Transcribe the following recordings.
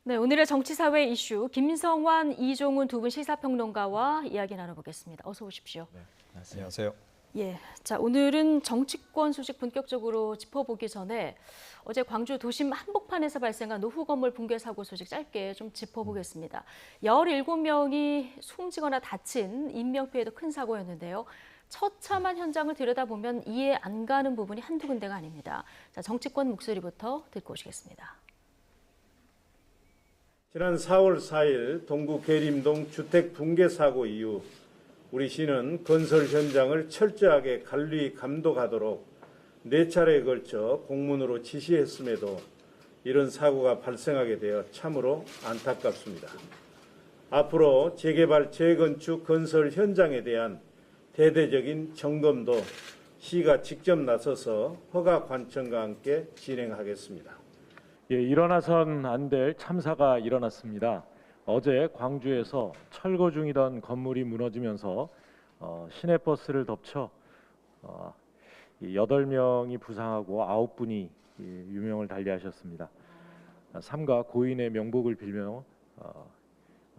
네, 오늘의 정치사회 이슈 김성환, 이종훈 두 분 시사평론가와 이야기 나눠보겠습니다. 어서 오십시오. 네, 안녕하세요. 예, 자 오늘은 정치권 소식 본격적으로 짚어보기 전에 어제 광주 도심 한복판에서 발생한 노후 건물 붕괴 사고 소식 짧게 좀 짚어보겠습니다. 17명이 숨지거나 다친 인명피해도 큰 사고였는데요. 처참한 현장을 들여다보면 이해 안 가는 부분이 한두 군데가 아닙니다. 자, 정치권 목소리부터 듣고 오시겠습니다. 지난 4월 4일 동구 계림동 주택 붕괴 사고 이후 우리 시는 건설 현장을 철저하게 관리 감독하도록 4차례에 걸쳐 공문으로 지시했음에도 이런 사고가 발생하게 되어 참으로 안타깝습니다. 앞으로 재개발, 재건축, 건설 현장에 대한 대대적인 점검도 시가 직접 나서서 허가 관청과 함께 진행하겠습니다. 예, 일어나선 안 될 참사가 일어났습니다. 어제 광주에서 철거 중이던 건물이 무너지면서 시내버스를 덮쳐 8명이 부상하고 9분이 유명을 달리하셨습니다. 삼가 고인의 명복을 빌며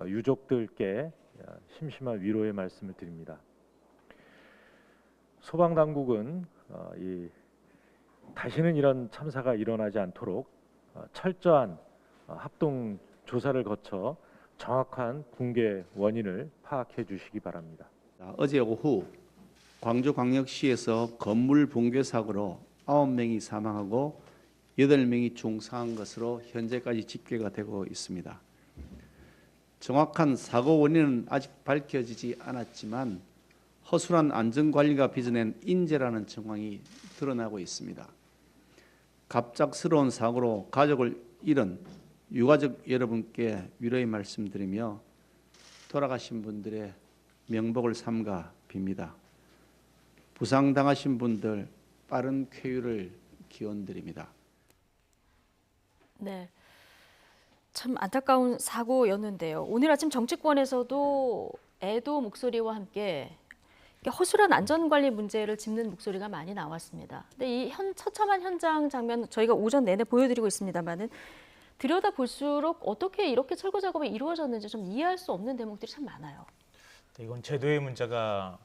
유족들께 심심한 위로의 말씀을 드립니다. 소방당국은 다시는 이런 참사가 일어나지 않도록 철저한 합동 조사를 거쳐 정확한 붕괴 원인을 파악해 주시기 바랍니다. 어제 오후 광주광역시에서 건물 붕괴 사고로 9명이 사망하고 8명이 중상한 것으로 현재까지 집계가 되고 있습니다. 정확한 사고 원인은 아직 밝혀지지 않았지만 허술한 안전관리가 빚어낸 인재라는 정황이 드러나고 있습니다. 갑작스러운 사고로 가족을 잃은 유가족 여러분께 위로의 말씀드리며 돌아가신 분들의 명복을 삼가 빕니다. 부상당하신 분들 빠른 쾌유를 기원드립니다. 네, 참 안타까운 사고였는데요. 오늘 아침 정치권에서도 애도 목소리와 함께 허술한 안전관리 문제를 짚는 목소리가 많이 나왔습니다. 근데 이 처참한 현장 장면 저희가 오전 내내 보여드리고 있습니다만은 들여다볼수록 어떻게 이렇게 철거 작업이 이루어졌는지 좀 이해할 수 없는 대목들이 참 많아요. 네, 이건 제도의 문제가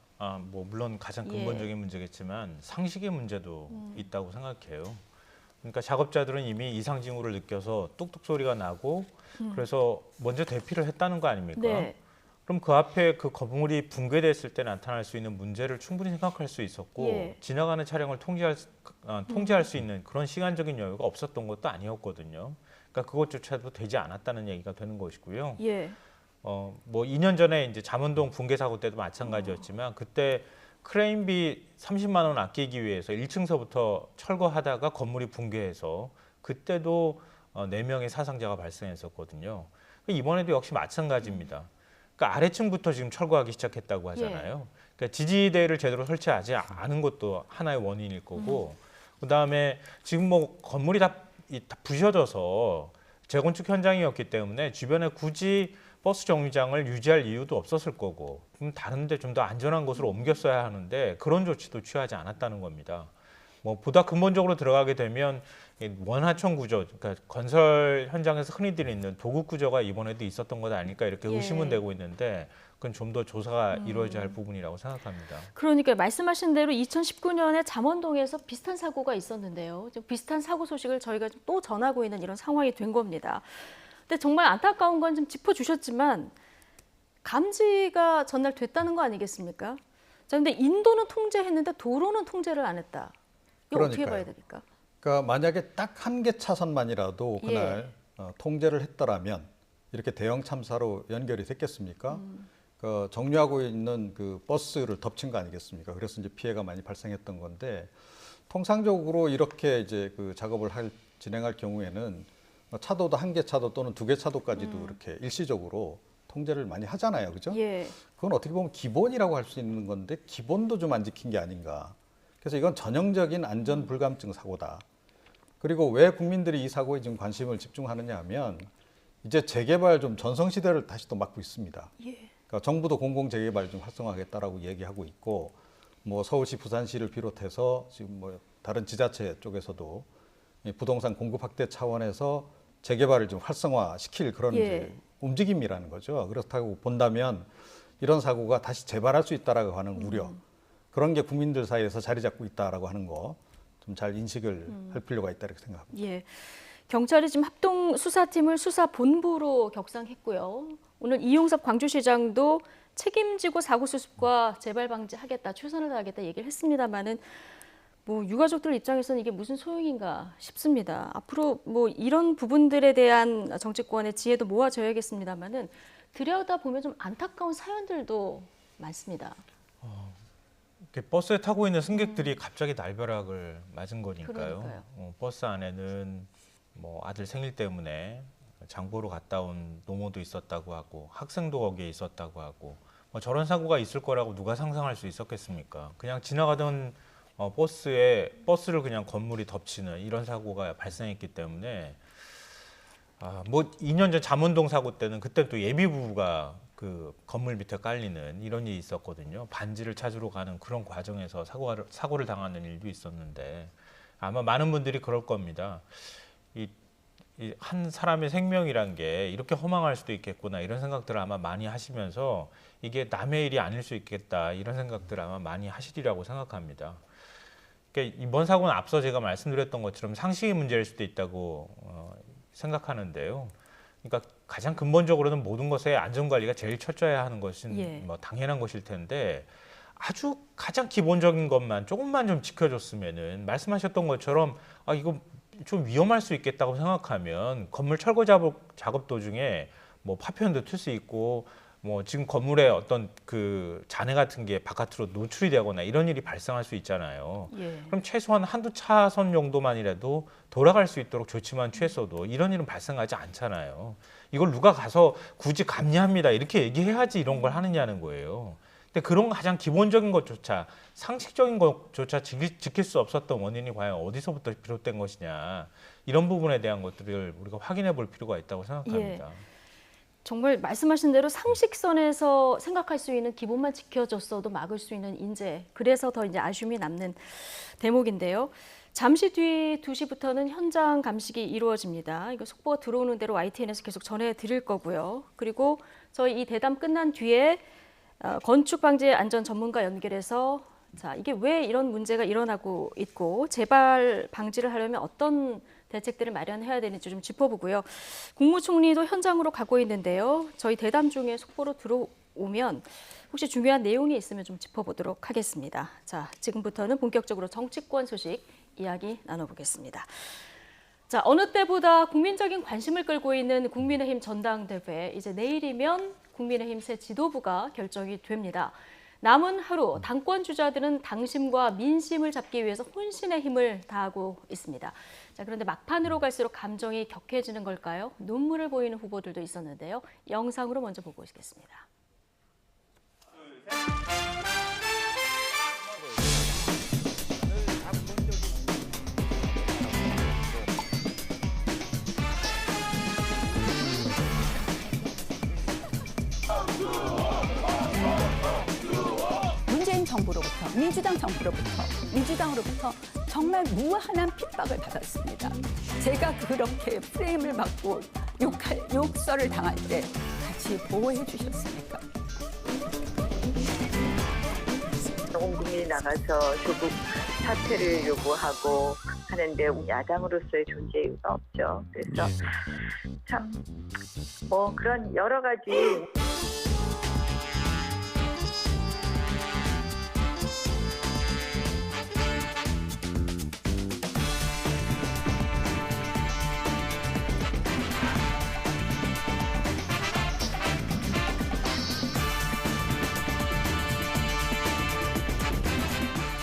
물론 가장 근본적인 문제겠지만 상식의 문제도 있다고 생각해요. 그러니까 작업자들은 이미 이상 징후를 느껴서 뚝뚝 소리가 나고 그래서 먼저 대피를 했다는 거 아닙니까? 네. 그럼 그 앞에 그 건물이 붕괴됐을 때 나타날 수 있는 문제를 충분히 생각할 수 있었고 지나가는 차량을 통제할 수 있는 그런 시간적인 여유가 없었던 것도 아니었거든요. 그러니까 그것조차도 되지 않았다는 얘기가 되는 것이고요. 예. 2년 전에 이제 잠원동 붕괴 사고 때도 마찬가지였지만 그때 크레인비 30만 원 아끼기 위해서 1층서부터 철거하다가 건물이 붕괴해서 그때도 4명의 사상자가 발생했었거든요. 이번에도 역시 마찬가지입니다. 그러니까 아래층부터 지금 철거하기 시작했다고 하잖아요. 그러니까 지지대를 제대로 설치하지 않은 것도 하나의 원인일 거고 그다음에 지금 건물이 다 부셔져서 재건축 현장이었기 때문에 주변에 굳이 버스 정류장을 유지할 이유도 없었을 거고 그럼 다른 데 좀 더 안전한 곳으로 옮겼어야 하는데 그런 조치도 취하지 않았다는 겁니다. 보다 근본적으로 들어가게 되면 원하청 구조, 그러니까 건설 현장에서 흔히들 있는 도급 구조가 이번에도 있었던 것 아닐까 이렇게 의심은 되고 있는데 그건 좀 더 조사가 이루어져야 할 부분이라고 생각합니다. 그러니까 말씀하신 대로 2019년에 잠원동에서 비슷한 사고가 있었는데요. 비슷한 사고 소식을 저희가 또 전하고 있는 이런 상황이 된 겁니다. 근데 정말 안타까운 건 좀 짚어주셨지만 감지가 전날 됐다는 거 아니겠습니까? 자, 근데 인도는 통제했는데 도로는 통제를 안 했다. 이거 어떻게 봐야 됩니까? 그러니까 만약에 딱 한 개 차선만이라도 그날 통제를 했더라면 이렇게 대형 참사로 연결이 됐겠습니까? 그 정류하고 있는 그 버스를 덮친 거 아니겠습니까? 그래서 이제 피해가 많이 발생했던 건데 통상적으로 이렇게 이제 그 작업을 진행할 경우에는 차도도 한 개 차도 또는 2개 차도까지도 이렇게 일시적으로 통제를 많이 하잖아요, 그죠? 그건 어떻게 보면 기본이라고 할 수 있는 건데 기본도 좀 안 지킨 게 아닌가. 그래서 이건 전형적인 안전 불감증 사고다. 그리고 왜 국민들이 이 사고에 지금 관심을 집중하느냐 하면 이제 재개발 좀 전성시대를 다시 또 맞고 있습니다. 그러니까 정부도 공공재개발 좀 활성화하겠다라고 얘기하고 있고 서울시, 부산시를 비롯해서 지금 다른 지자체 쪽에서도 부동산 공급 확대 차원에서 재개발을 좀 활성화시킬 그런 예. 이제 움직임이라는 거죠. 그렇다고 본다면 이런 사고가 다시 재발할 수 있다라고 하는 우려, 그런 게 국민들 사이에서 자리 잡고 있다라고 하는 거 좀 잘 인식을 할 필요가 있다 이렇게 생각합니다. 예. 경찰이 지금 합동 수사팀을 수사본부로 격상했고요. 오늘 이용섭 광주시장도 책임지고 사고 수습과 재발 방지하겠다, 최선을 다하겠다 얘기를 했습니다만은 뭐 유가족들 입장에서는 이게 무슨 소용인가 싶습니다. 앞으로 뭐 이런 부분들에 대한 정치권의 지혜도 모아져야겠습니다만은 들여다 보면 좀 안타까운 사연들도 많습니다. 이렇게 버스에 타고 있는 승객들이 갑자기 날벼락을 맞은 거니까요. 그러니까요. 버스 안에는 뭐 아들 생일 때문에 장보러 갔다 온 노모도 있었다고 하고 학생도 거기에 있었다고 하고 뭐 저런 사고가 있을 거라고 누가 상상할 수 있었겠습니까? 그냥 지나가던 버스를 그냥 건물이 덮치는 이런 사고가 발생했기 때문에 뭐 2년 전 잠원동 사고 때는 그때 또 예비 부부가 그 건물 밑에 깔리는 이런 일이 있었거든요. 반지를 찾으러 가는 그런 과정에서 사고를 당하는 일도 있었는데 아마 많은 분들이 그럴 겁니다. 이 한 사람의 생명이란 게 이렇게 허망할 수도 있겠구나 이런 생각들을 아마 많이 하시면서 이게 남의 일이 아닐 수 있겠다 이런 생각들을 아마 많이 하시리라고 생각합니다. 그러니까 이번 사고는 앞서 제가 말씀드렸던 것처럼 상식의 문제일 수도 있다고 생각하는데요. 그러니까 가장 근본적으로는 모든 것의 안전관리가 제일 철저해야 하는 것은 예. 뭐 당연한 것일 텐데 아주 가장 기본적인 것만 조금만 좀 지켜줬으면은 말씀하셨던 것처럼 이거 좀 위험할 수 있겠다고 생각하면 건물 철거 작업 도중에 뭐 파편도 틀 수 있고 뭐 지금 건물에 어떤 그 잔해 같은 게 바깥으로 노출이 되거나 이런 일이 발생할 수 있잖아요. 예. 그럼 최소한 한두 차선 정도만이라도 돌아갈 수 있도록 조치만 취했어도 이런 일은 발생하지 않잖아요. 이걸 누가 가서 굳이 감리합니다 이렇게 얘기해야지 이런 걸 하느냐는 거예요. 근데 그런 가장 기본적인 것조차 상식적인 것조차 지킬 수 없었던 원인이 과연 어디서부터 비롯된 것이냐 이런 부분에 대한 것들을 우리가 확인해 볼 필요가 있다고 생각합니다. 정말 말씀하신 대로 상식선에서 생각할 수 있는 기본만 지켜줬어도 막을 수 있는 인재. 그래서 더 이제 아쉬움이 남는 대목인데요. 잠시 뒤 2시부터는 현장 감식이 이루어집니다. 이거 속보가 들어오는 대로 YTN에서 계속 전해드릴 거고요. 그리고 저희 이 대담 끝난 뒤에 건축방재 안전 전문가 연결해서 자, 이게 왜 이런 문제가 일어나고 있고 재발 방지를 하려면 어떤 대책들을 마련해야 되는지 좀 짚어보고요. 국무총리도 현장으로 가고 있는데요. 저희 대담 중에 속보로 들어오면 혹시 중요한 내용이 있으면 좀 짚어보도록 하겠습니다. 자, 지금부터는 본격적으로 정치권 소식 이야기 나눠보겠습니다. 자, 어느 때보다 국민적인 관심을 끌고 있는 국민의힘 전당대회. 이제 내일이면 국민의힘 새 지도부가 결정이 됩니다. 남은 하루 당권 주자들은 당심과 민심을 잡기 위해서 혼신의 힘을 다하고 있습니다. 자, 그런데 막판으로 갈수록 감정이 격해지는 걸까요? 눈물을 보이는 후보들도 있었는데요. 영상으로 먼저 보고 오시겠습니다. 문재인 정부로부터, 민주당 정부로부터, 민주당으로부터 정말 무한한 핍박을 받았습니다. 제가 그렇게 프레임을 받고 욕설을 당할 때 같이 보호해 주셨습니까? 온 국민이 나가서 조국 사퇴를 요구하고 하는데 야당으로서의 존재 이유가 없죠. 그래서 참 뭐 그런 여러 가지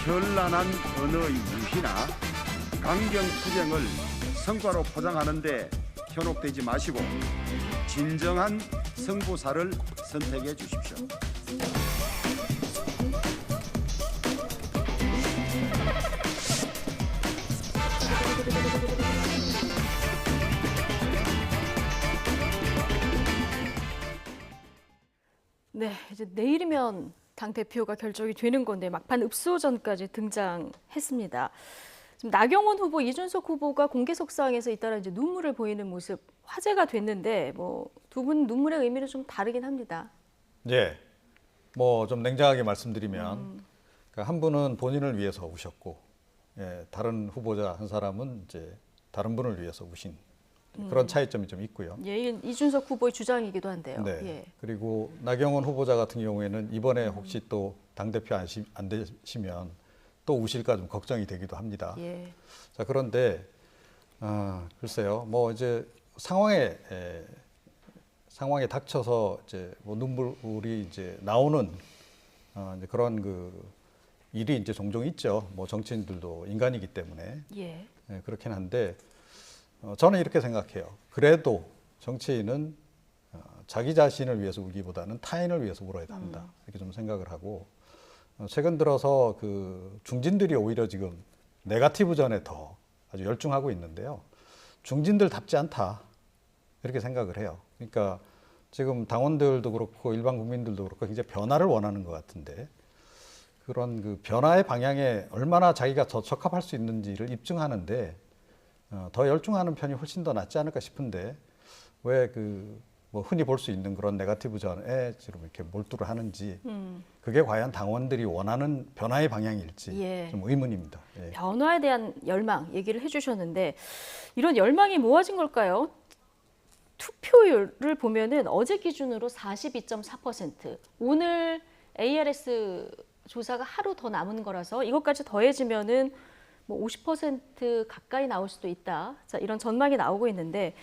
현란한 언어의 무시나 강경 투쟁을 성과로 포장하는데 현혹되지 마시고 진정한 승부사를 선택해 주십시오. 네, 이제 내일이면 당 대표가 결정이 되는 건데 막판 읍소전까지 등장했습니다. 지금 나경원 후보, 이준석 후보가 공개석상에서 잇따라 이제 눈물을 보이는 모습 화제가 됐는데 뭐 두 분 눈물의 의미는 좀 다르긴 합니다. 예, 뭐 좀 냉정하게 말씀드리면 한 분은 본인을 위해서 우셨고, 예, 다른 후보자 한 사람은 이제 다른 분을 위해서 우신 그런 차이점이 좀 있고요. 예, 이준석 후보의 주장이기도 한데요. 네. 예. 그리고 나경원 후보자 같은 경우에는 이번에 혹시 또 당대표 안 되시면 또 우실까 좀 걱정이 되기도 합니다. 예. 자, 그런데 글쎄요, 뭐 이제 상황에 닥쳐서 이제 뭐 눈물이 이제 나오는 이제 그런 그 일이 이제 종종 있죠. 뭐 정치인들도 인간이기 때문에 예. 그렇긴 한데 저는 이렇게 생각해요. 그래도 정치인은 자기 자신을 위해서 울기보다는 타인을 위해서 울어야 한다. 이렇게 좀 생각을 하고 최근 들어서 그 중진들이 오히려 지금 네거티브전에 더 아주 열중하고 있는데요. 중진들답지 않다. 이렇게 생각을 해요. 그러니까 지금 당원들도 그렇고 일반 국민들도 그렇고 굉장히 변화를 원하는 것 같은데 그런 그 변화의 방향에 얼마나 자기가 더 적합할 수 있는지를 입증하는데 더 열중하는 편이 훨씬 더 낫지 않을까 싶은데 왜 그 뭐 흔히 볼 수 있는 그런 네거티브전에 지금 이렇게 몰두를 하는지 그게 과연 당원들이 원하는 변화의 방향일지 예. 좀 의문입니다. 예. 변화에 대한 열망 얘기를 해주셨는데 이런 열망이 모아진 걸까요? 투표율을 보면은 어제 기준으로 42.4%, 오늘 ARS 조사가 하루 더 남은 거라서 이것까지 더해지면은 뭐 50% 가까이 나올 수도 있다. 자, 이런 전망이 나오고 있는데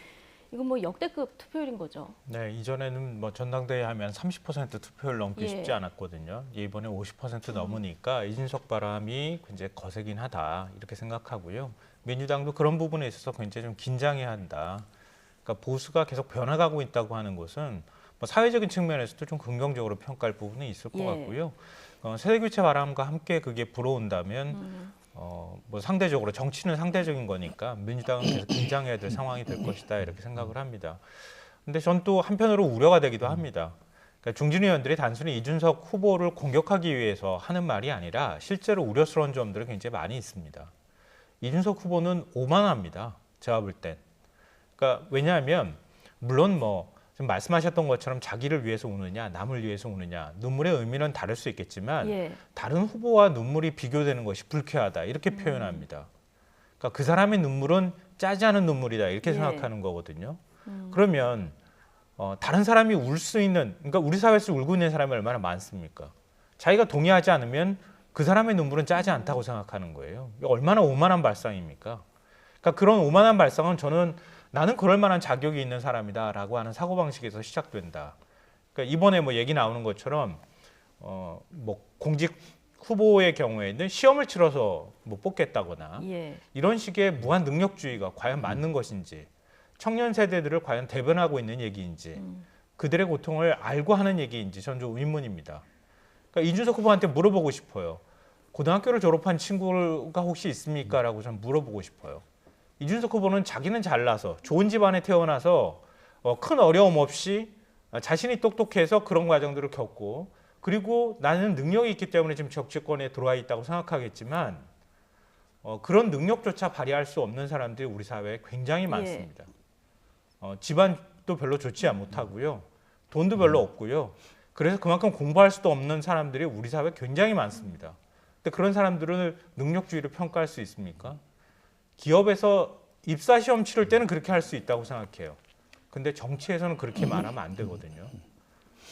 이건 뭐 역대급 투표율인 거죠. 네, 이전에는 뭐 전당대회 하면 30% 투표율 넘기 예. 쉽지 않았거든요. 이번에 50% 넘으니까 이준석 바람이 굉장히 거세긴 하다 이렇게 생각하고요. 민주당도 그런 부분에 있어서 굉장히 좀 긴장해야 한다. 그러니까 보수가 계속 변화가고 있다고 하는 것은 뭐 사회적인 측면에서도 좀 긍정적으로 평가할 부분이 있을 것 예. 같고요. 세대교체 바람과 함께 그게 불어온다면 뭐 상대적으로 정치는 상대적인 거니까 민주당은 계속 긴장해야 될 상황이 될 것이다 이렇게 생각을 합니다. 근데 전 또 한편으로 우려가 되기도 합니다. 그러니까 중진 의원들이 단순히 이준석 후보를 공격하기 위해서 하는 말이 아니라 실제로 우려스러운 점들이 굉장히 많이 있습니다. 이준석 후보는 오만합니다. 제가 볼 땐. 그러니까 왜냐하면 물론 뭐 지금 말씀하셨던 것처럼 자기를 위해서 우느냐 남을 위해서 우느냐 눈물의 의미는 다를 수 있겠지만 예. 다른 후보와 눈물이 비교되는 것이 불쾌하다 이렇게 표현합니다. 그러니까 그 사람의 눈물은 짜지 않은 눈물이다 이렇게 예. 생각하는 거거든요. 그러면 다른 사람이 울 수 있는 그러니까 우리 사회에서 울고 있는 사람이 얼마나 많습니까? 자기가 동의하지 않으면 그 사람의 눈물은 짜지 않다고 생각하는 거예요. 얼마나 오만한 발상입니까? 그러니까 그런 오만한 발상은 저는 나는 그럴 만한 자격이 있는 사람이다라고 하는 사고방식에서 시작된다. 그러니까 이번에 뭐 얘기 나오는 것처럼 뭐 공직 후보의 경우에는 시험을 치러서 뭐 뽑겠다거나 예. 이런 식의 무한 능력주의가 과연 맞는 것인지 청년 세대들을 과연 대변하고 있는 얘기인지 그들의 고통을 알고 하는 얘기인지 전 좀 의문입니다. 그러니까 이준석 후보한테 물어보고 싶어요. 고등학교를 졸업한 친구가 혹시 있습니까? 라고 전 물어보고 싶어요. 이준석 후보는 자기는 잘나서 좋은 집안에 태어나서 큰 어려움 없이 자신이 똑똑해서 그런 과정들을 겪고 그리고 나는 능력이 있기 때문에 지금 정치권에 들어와 있다고 생각하겠지만 그런 능력조차 발휘할 수 없는 사람들이 우리 사회에 굉장히 많습니다. 집안도 별로 좋지 못하고요. 돈도 별로 없고요. 그래서 그만큼 공부할 수도 없는 사람들이 우리 사회에 굉장히 많습니다. 근데 그런 사람들을 능력주의로 평가할 수 있습니까? 기업에서 입사 시험 치를 때는 그렇게 할 수 있다고 생각해요. 근데 정치에서는 그렇게 말하면 안 되거든요.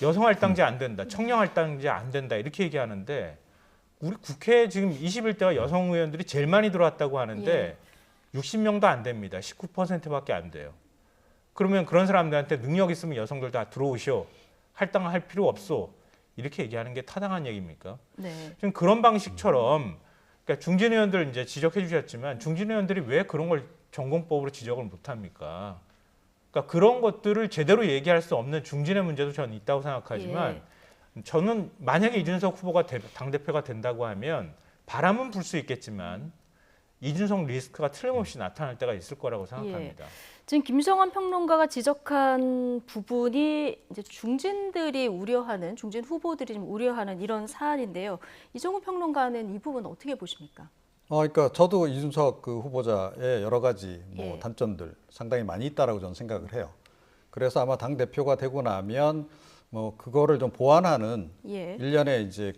여성 할당제 안 된다, 청년 할당제 안 된다 이렇게 얘기하는데 우리 국회에 지금 21대가 여성 의원들이 제일 많이 들어왔다고 하는데 60명도 안 됩니다. 19%밖에 안 돼요. 그러면 그런 사람들한테 능력 있으면 여성들 다 들어오시오. 할당할 필요 없어. 이렇게 얘기하는 게 타당한 얘기입니까? 네. 지금 그런 방식처럼 그러니까 중진 의원들 이제 지적해 주셨지만 중진 의원들이 왜 그런 걸 전공법으로 지적을 못 합니까? 그러니까 그런 것들을 제대로 얘기할 수 없는 중진의 문제도 저는 있다고 생각하지만 저는 만약에 이준석 후보가 당대표가 된다고 하면 바람은 불 수 있겠지만 이준석 리스크가 틀림없이 나타날 때가 있을 거라고 생각합니다. 지금 김성환 평론가가 지적한 부분이 이제 중진들이 우려하는 중진 후보들이 좀 우려하는 이런 사안인데요. 이종우 평론가는 이 부분 어떻게 보십니까? 그러니까 저도 이준석 그 후보자의 여러 가지 뭐 예. 단점들 상당히 많이 있다라고 저는 생각을 해요. 그래서 아마 당 대표가 되고 나면 뭐 그거를 좀 보완하는 예. 일련의 이제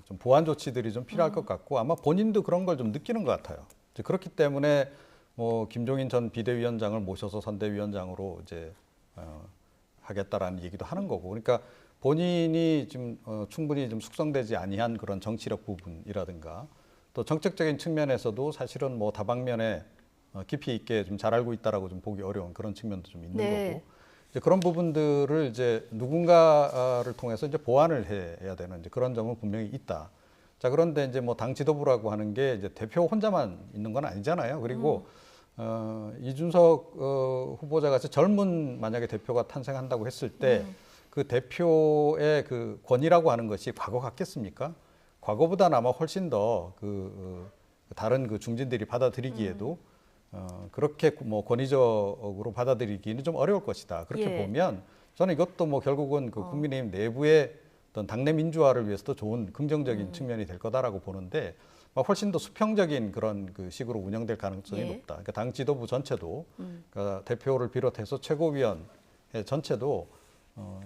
좀 보완 조치들이 좀 필요할 것 같고 아마 본인도 그런 걸 좀 느끼는 것 같아요. 이제 그렇기 때문에 뭐 김종인 전 비대위원장을 모셔서 선대위원장으로 이제 하겠다라는 얘기도 하는 거고, 그러니까 본인이 지금 충분히 좀 숙성되지 아니한 그런 정치력 부분이라든가 또 정책적인 측면에서도 사실은 뭐 다방면에 깊이 있게 좀 잘 알고 있다라고 좀 보기 어려운 그런 측면도 좀 있는 네. 거고, 이제 그런 부분들을 이제 누군가를 통해서 이제 보완을 해야 되는 이제 그런 점은 분명히 있다. 자, 그런데 이제 뭐 당 지도부라고 하는 게 이제 대표 혼자만 있는 건 아니잖아요. 그리고 이준석 후보자 같이 젊은 만약에 대표가 탄생한다고 했을 때 그 대표의 그 권위라고 하는 것이 과거 같겠습니까? 과거보다는 아마 훨씬 더 다른 그 중진들이 받아들이기에도 그렇게 뭐 권위적으로 받아들이기는 좀 어려울 것이다. 그렇게 예. 보면 저는 이것도 뭐 결국은 그 국민의힘 내부의 어떤 당내 민주화를 위해서도 좋은 긍정적인 측면이 될 거다라고 보는데 훨씬 더 수평적인 그런 그 식으로 운영될 가능성이 예. 높다. 그러니까 당 지도부 전체도 그러니까 대표를 비롯해서 최고위원 전체도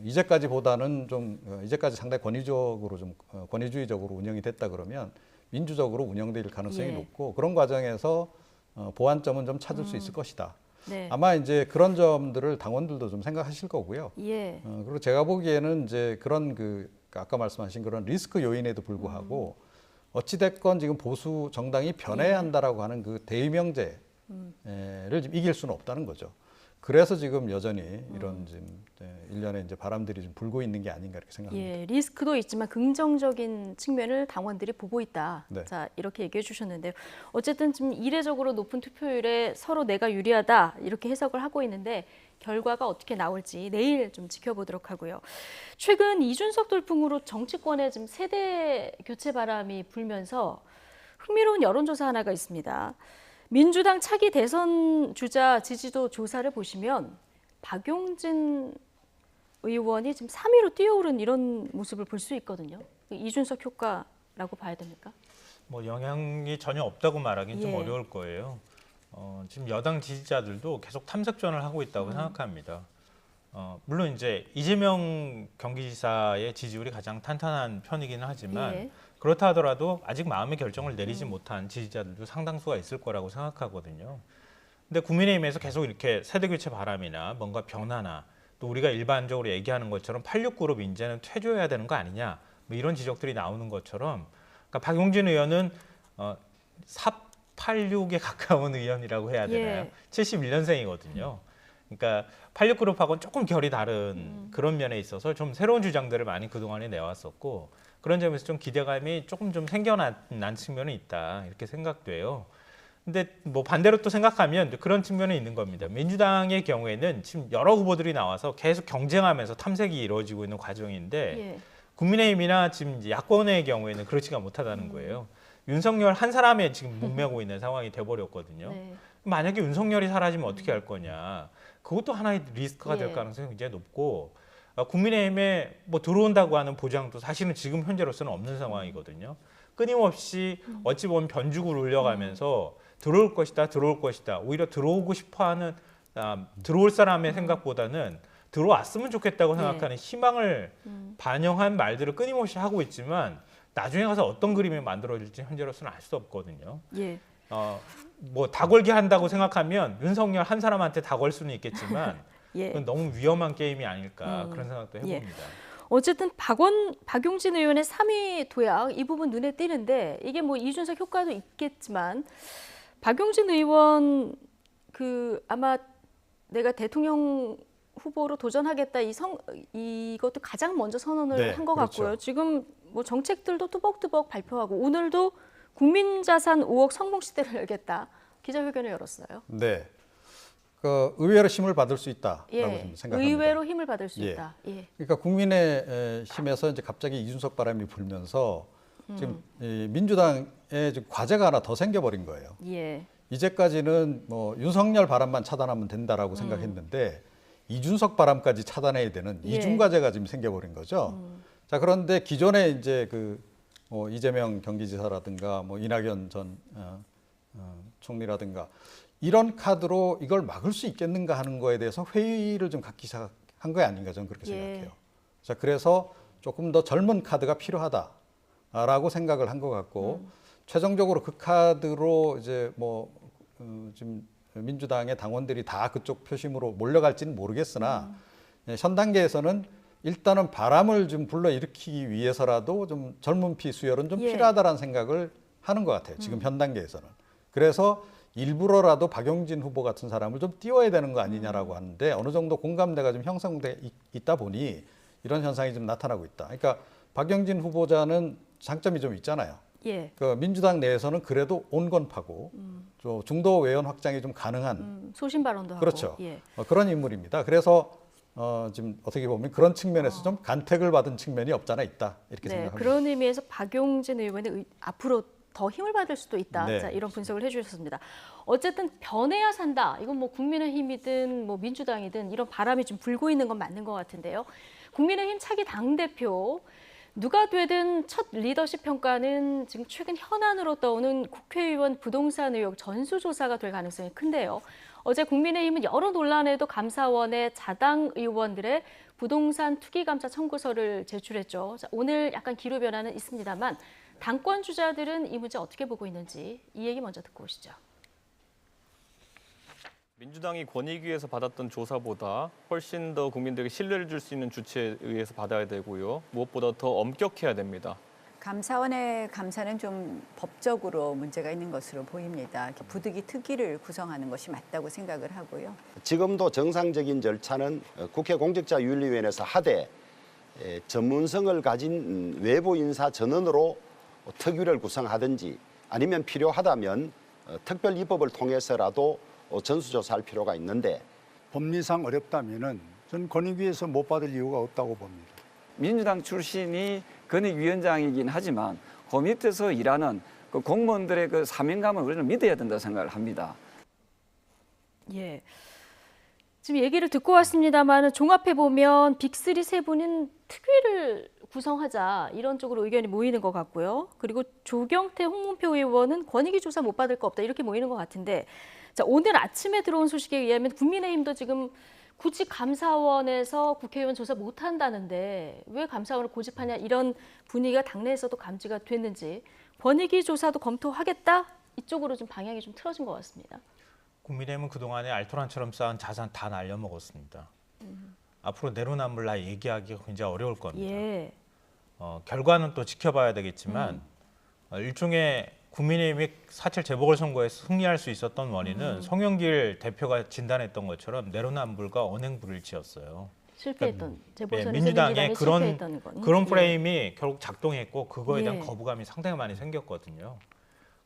이제까지보다는 좀 이제까지 상당히 권위적으로 좀 권위주의적으로 운영이 됐다 그러면 민주적으로 운영될 가능성이 예. 높고 그런 과정에서 보완점은 좀 찾을 수 있을 것이다. 네. 아마 이제 그런 점들을 당원들도 좀 생각하실 거고요. 예. 그리고 제가 보기에는 이제 그런 아까 말씀하신 그런 리스크 요인에도 불구하고 어찌됐건 지금 보수 정당이 변해야 한다라고 하는 그 대의명제를 좀 이길 수는 없다는 거죠. 그래서 지금 여전히 이런 지금 일련의 이제 바람들이 좀 불고 있는 게 아닌가 이렇게 생각합니다. 예, 리스크도 있지만 긍정적인 측면을 당원들이 보고 있다. 네. 자, 이렇게 얘기해 주셨는데요. 어쨌든 지금 이례적으로 높은 투표율에 서로 내가 유리하다 이렇게 해석을 하고 있는데 결과가 어떻게 나올지 내일 좀 지켜보도록 하고요. 최근 이준석 돌풍으로 정치권에 지금 세대 교체 바람이 불면서 흥미로운 여론조사 하나가 있습니다. 민주당 차기 대선 주자 지지도 조사를 보시면 박용진 의원이 지금 3위로 뛰어오른 이런 모습을 볼 수 있거든요. 이준석 효과라고 봐야 됩니까? 뭐 영향이 전혀 없다고 말하기는 좀 예. 어려울 거예요. 지금 여당 지지자들도 계속 탐색전을 하고 있다고 생각합니다. 물론 이제 이재명 경기지사의 지지율이 가장 탄탄한 편이기는 하지만 예. 그렇다 하더라도 아직 마음의 결정을 내리지 못한 지지자들도 상당수가 있을 거라고 생각하거든요. 근데 국민의힘에서 계속 이렇게 세대교체 바람이나 뭔가 변화나 또 우리가 일반적으로 얘기하는 것처럼 869로 이제는 퇴조해야 되는 거 아니냐 뭐 이런 지적들이 나오는 것처럼 그러니까 박용진 의원은 486에 가까운 의원이라고 해야 되나요? 예. 71년생이거든요. 그러니까 86그룹하고는 조금 결이 다른 그런 면에 있어서 좀 새로운 주장들을 많이 그동안에 내왔었고 그런 점에서 좀 기대감이 조금 좀 생겨난 측면이 있다 이렇게 생각돼요. 근데 뭐 반대로 또 생각하면 그런 측면이 있는 겁니다. 민주당의 경우에는 지금 여러 후보들이 나와서 계속 경쟁하면서 탐색이 이루어지고 있는 과정인데 예. 국민의힘이나 지금 이제 야권의 경우에는 그렇지가 못하다는 거예요. 윤석열 한 사람에 지금 목매고 있는 상황이 돼버렸거든요. 네. 만약에 윤석열이 사라지면 어떻게 할 거냐. 그것도 하나의 리스크가 될 예. 가능성이 굉장히 높고 국민의힘에 뭐 들어온다고 하는 보장도 사실은 지금 현재로서는 없는 상황이거든요. 끊임없이 어찌 보면 변죽을 울려가면서 들어올 것이다. 오히려 들어오고 싶어하는 들어올 사람의 생각보다는 들어왔으면 좋겠다고 생각하는 희망을 반영한 말들을 끊임없이 하고 있지만 나중에 가서 어떤 그림이 만들어질지 현재로서는 알 수 없거든요. 예. 뭐 다 걸게 한다고 생각하면 윤석열 한 사람한테 다 걸 수는 있겠지만 예. 그건 너무 위험한 게임이 아닐까 그런 생각도 예. 해봅니다. 어쨌든 박용진 의원의 3위 도약 이 부분 눈에 띄는데 이게 뭐 이준석 효과도 있겠지만 박용진 의원 아마 내가 대통령 후보로 도전하겠다 이것도 가장 먼저 선언을 네, 한 것 그렇죠. 같고요. 지금 뭐 정책들도 뚜벅뚜벅 발표하고 오늘도 국민자산 5억 성공 시대를 열겠다 기자회견을 열었어요. 네. 의외로 힘을 받을 수 있다라고 좀 생각합니다. 의외로 힘을 받을 수 예. 있다. 예. 그러니까 국민의힘에서 이제 갑자기 이준석 바람이 불면서 지금 이 민주당에 지금 과제가 하나 더 생겨버린 거예요. 예. 이제까지는 뭐 윤석열 바람만 차단하면 된다라고 생각했는데 이준석 바람까지 차단해야 되는 예. 이중 과제가 지금 생겨버린 거죠. 자, 그런데 기존에 이제 이재명 경기지사라든가 뭐 이낙연 전 총리라든가 이런 카드로 이걸 막을 수 있겠는가 하는 거에 대해서 회의를 좀 갖기 시작한 거 아닌가 저는 그렇게 생각해요. 자, 그래서 조금 더 젊은 카드가 필요하다라고 생각을 한 것 같고 최종적으로 그 카드로 이제 뭐 지금 민주당의 당원들이 다 그쪽 표심으로 몰려갈지는 모르겠으나 현 단계에서는 일단은 바람을 좀 불러일으키기 위해서라도 좀 젊은 피 수혈은 좀 필요하다라는 생각을 하는 것 같아요. 지금 현 단계에서는. 그래서 일부러라도 박용진 후보 같은 사람을 좀 띄워야 되는 거 아니냐라고 하는데 어느 정도 공감대가 좀 형성돼 있다 보니 이런 현상이 좀 나타나고 있다. 그러니까 박용진 후보자는 장점이 좀 있잖아요. 그 민주당 내에서는 그래도 온건파고 중도 외연 확장이 좀 가능한 소신 발언도 하고. 그렇죠. 그런 인물입니다. 그래서 지금 어떻게 보면 그런 측면에서 좀 간택을 받은 측면이 없잖아 있다 이렇게 생각합니다. 그런 의미에서 박용진 의원이 앞으로 더 힘을 받을 수도 있다. 네. 자, 이런 분석을 해주셨습니다. 어쨌든 변해야 산다. 이건 뭐 국민의힘이든 뭐 민주당이든 이런 바람이 좀 불고 있는 건 맞는 것 같은데요. 국민의힘 차기 당대표 누가 되든 첫 리더십 평가는 지금 최근 현안으로 떠오는 국회의원 부동산 의혹 전수조사가 될 가능성이 큰데요. 어제 국민의힘은 여러 논란에도 감사원에 자당 의원들의 부동산 투기감사 청구서를 제출했죠. 자, 오늘 약간 기류 변화는 있습니다만 당권 주자들은 이 문제 어떻게 보고 있는지 이 얘기 먼저 듣고 오시죠. 민주당이 권익위에서 받았던 조사보다 훨씬 더 국민들에게 신뢰를 줄 수 있는 주체에 의해서 받아야 되고요. 무엇보다 더 엄격해야 됩니다. 감사원의 감사는 좀 법적으로 문제가 있는 것으로 보입니다. 부득이 특위를 구성하는 것이 맞다고 생각을 하고요. 지금도 정상적인 절차는 국회 공직자윤리위원회에서 하되 전문성을 가진 외부 인사 전원으로 특위를 구성하든지 아니면 필요하다면 특별 입법을 통해서라도 전수조사할 필요가 있는데 법리상 어렵다면은 전 권익위에서 못 받을 이유가 없다고 봅니다. 민주당 출신이 권익위원장이긴 하지만 그 밑에서 일하는 그 공무원들의 그 사명감을 우리는 믿어야 된다고 생각을 합니다. 예. 지금 얘기를 듣고 왔습니다만 종합해 보면 빅3 세 분은 특위를 구성하자 이런 쪽으로 의견이 모이는 것 같고요. 그리고 조경태, 홍문표 의원은 권익위 조사 못 받을 거 없다 이렇게 모이는 것 같은데 자, 오늘 아침에 들어온 소식에 의하면 국민의힘도 지금 굳이 감사원에서 국회의원 조사 못 한다는데 왜 감사원을 고집하냐 이런 분위기가 당내에서도 감지가 됐는지 권익위 조사도 검토하겠다 이쪽으로 좀 방향이 좀 틀어진 것 같습니다. 국민의힘은 그동안에 알토란처럼 쌓은 자산 다 날려먹었습니다. 앞으로 내로남불 얘기하기가 굉장히 어려울 겁니다. 결과는 또 지켜봐야 되겠지만 일종의 국민의힘이 4.7 재보궐선거에서 승리할 수 있었던 원인은 송영길 대표가 진단했던 것처럼 내로남불과 언행불일치였어요. 실패했던 재보선에서 민주당의 실패했던 건. 그런 프레임이 결국 작동했고 그거에 대한 거부감이 상당히 많이 생겼거든요.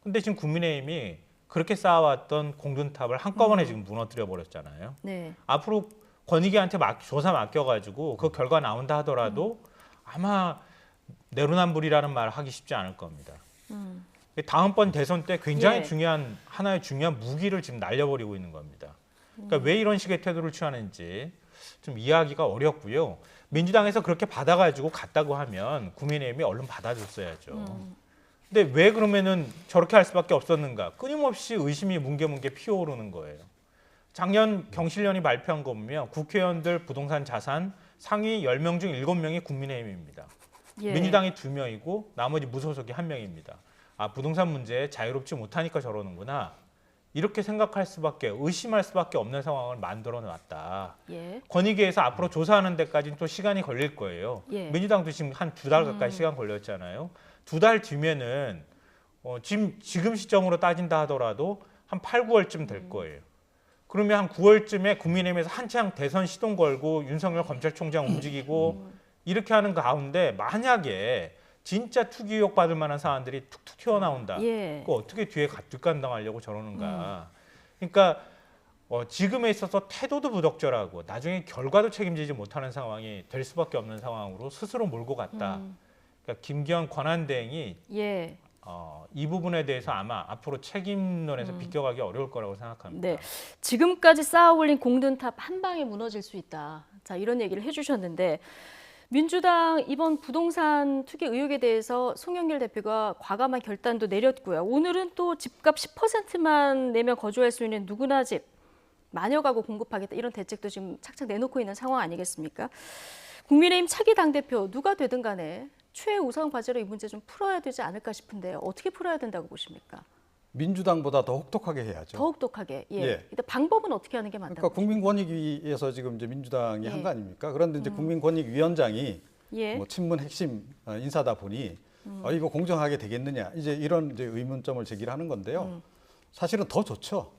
근데 지금 국민의힘이 그렇게 쌓아왔던 공든탑을 한꺼번에 지금 무너뜨려 버렸잖아요. 앞으로 권익위한테 조사 맡겨가지고 그 결과 나온다 하더라도 아마 내로남불이라는 말을 하기 쉽지 않을 겁니다. 다음번 대선 때 굉장히 중요한 하나의 중요한 무기를 지금 날려버리고 있는 겁니다. 그러니까 왜 이런 식의 태도를 취하는지 좀 이해하기가 어렵고요. 민주당에서 그렇게 받아가지고 갔다고 하면 국민의힘이 얼른 받아줬어야죠. 근데 왜 그러면은 저렇게 할 수밖에 없었는가? 끊임없이 의심이 뭉게뭉게 피어오르는 거예요. 작년 경실련이 발표한 거 보면 국회의원들 부동산 자산 상위 10명 중 7명이 국민의힘입니다. 민주당이 2명이고 나머지 무소속이 1명입니다. 아, 부동산 문제에 자유롭지 못하니까 저러는구나. 이렇게 생각할 수밖에, 의심할 수밖에 없는 상황을 만들어 놨다. 권익위에서 앞으로 조사하는 데까지는 또 시간이 걸릴 거예요. 민주당도 지금 한 2달 가까이 시간 걸렸잖아요. 2달 뒤면은 지금 시점으로 따진다 하더라도 한 8, 9월쯤 될 거예요. 그러면 한 9월쯤에 국민의힘에서 한창 대선 시동 걸고 윤석열 검찰총장 움직이고 이렇게 하는 가운데 만약에 진짜 투기 의혹 받을 만한 사안들이 툭툭 튀어나온다. 그거 어떻게 뒤에 뒷감당하려고 저러는가. 그러니까 지금에 있어서 태도도 부적절하고 나중에 결과도 책임지지 못하는 상황이 될 수밖에 없는 상황으로 스스로 몰고 갔다. 그러니까 김기현 권한대행이 이 부분에 대해서 아마 앞으로 책임론에서 비껴가기 어려울 거라고 생각합니다. 지금까지 쌓아올린 공든탑 한 방에 무너질 수 있다. 자, 이런 얘기를 해주셨는데 민주당 이번 부동산 투기 의혹에 대해서 송영길 대표가 과감한 결단도 내렸고요. 오늘은 또 집값 10%만 내면 거주할 수 있는 누구나 집, 마녀 가구 공급하겠다 이런 대책도 지금 착착 내놓고 있는 상황 아니겠습니까? 국민의힘 차기 당대표 누가 되든 간에 최우선 과제로 이 문제 좀 풀어야 되지 않을까 싶은데요. 어떻게 풀어야 된다고 보십니까? 민주당보다 더 혹독하게 해야죠. 더 혹독하게. 예. 예. 일단 방법은 어떻게 하는 게 맞다고? 그러니까 국민권익위에서 지금 이제 민주당이 예. 한 거 아닙니까? 그런데 이제 국민권익위원장이 예. 뭐 친문 핵심 인사다 보니 이거 공정하게 되겠느냐 이제 이런 이제 의문점을 제기하는 건데요. 사실은 더 좋죠.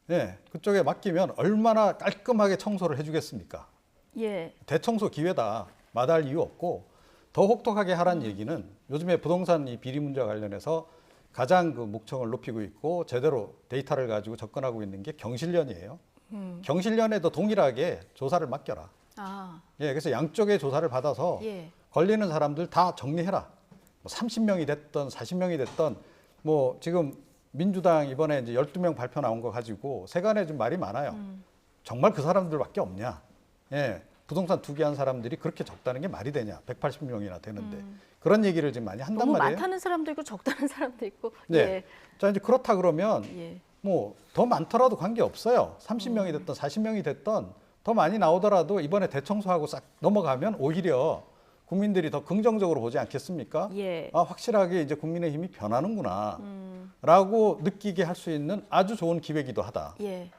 예, 그쪽에 맡기면 얼마나 깔끔하게 청소를 해주겠습니까? 예. 대청소 기회다. 마다할 이유 없고 더 혹독하게 하라는 얘기는 요즘에 부동산 이 비리 문제와 관련해서 가장 그 목청을 높이고 있고 제대로 데이터를 가지고 접근하고 있는 게 경실련이에요. 경실련에도 동일하게 조사를 맡겨라. 아. 예, 그래서 양쪽의 조사를 받아서 예. 걸리는 사람들 다 정리해라. 뭐 30명이 됐던 40명이 됐던 뭐 지금 민주당 이번에 이제 12명 발표 나온 거 가지고 세간에 좀 말이 많아요. 정말 그 사람들밖에 없냐. 예, 부동산 투기한 사람들이 그렇게 적다는 게 말이 되냐. 180명이나 되는데. 그런 얘기를 지금 많이 한단 너무 말이에요. 많다는 사람도 있고 적다는 사람도 있고. 네. 예. 자, 이제 그렇다 그러면 예. 뭐 더 많더라도 관계 없어요. 30명이 됐던 40명이 됐던 더 많이 나오더라도 이번에 대청소하고 싹 넘어가면 오히려 국민들이 더 긍정적으로 보지 않겠습니까? 예. 아, 확실하게 이제 국민의힘이 변하는구나 라고 느끼게 할 수 있는 아주 좋은 기회이기도 하다. 예.